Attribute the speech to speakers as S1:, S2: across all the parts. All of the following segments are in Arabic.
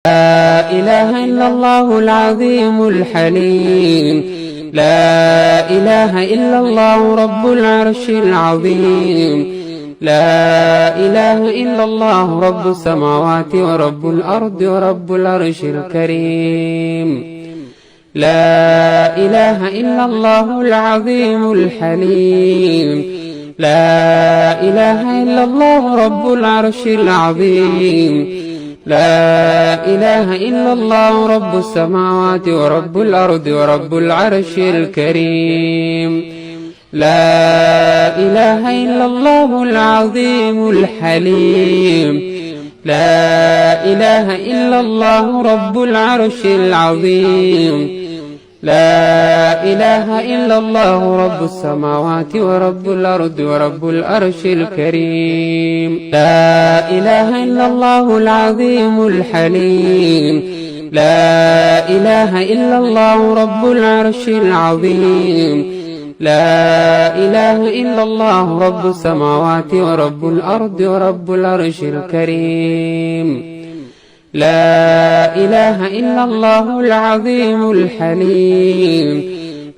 S1: لا إله إلا الله العظيم الحليم. لا إله إلا الله رب العرش العظيم. لا إله إلا الله رب السماوات ورب الأرض ورب العرش الكريم. لا إله إلا الله العظيم الحليم. لا إله إلا الله رب العرش العظيم. لا إله إلا الله رب السماوات ورب الأرض ورب العرش الكريم. لا إله إلا الله العظيم الحليم. لا إله إلا الله رب العرش العظيم. لا إله إلا الله رب السماوات ورب الأرض ورب العرش الكريم. لا إله إلا الله العظيم الحليم. لا إله إلا الله رب العرش العظيم. لا إله إلا الله رب السماوات ورب الأرض ورب العرش الكريم. لا إله إلا الله العظيم الحليم.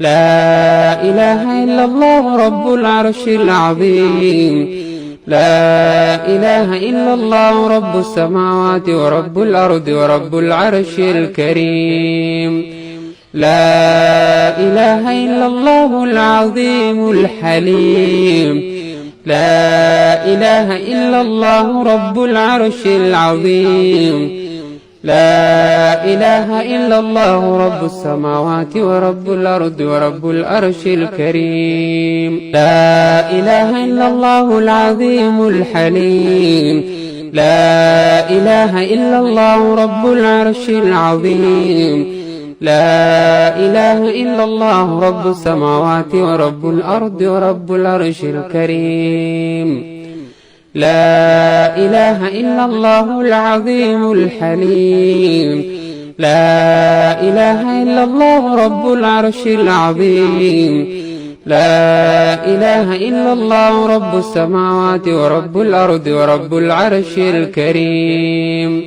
S1: لا إله إلا الله رب العرش العظيم. لا إله إلا الله رب السماوات ورب الأرض ورب العرش الكريم. لا إله إلا الله العظيم الحليم. لا إله إلا الله رب العرش العظيم. لا إله إلا الله رب السماوات ورب الأرض ورب العرش الكريم. لا إله إلا الله العظيم الحليم. لا إله إلا الله رب العرش العظيم. لا إله إلا الله رب السماوات ورب الأرض ورب العرش الكريم. لا إله إلا الله العظيم الحليم. لا إله إلا الله رب العرش العظيم. لا إله إلا الله رب السماوات ورب الأرض ورب العرش الكريم.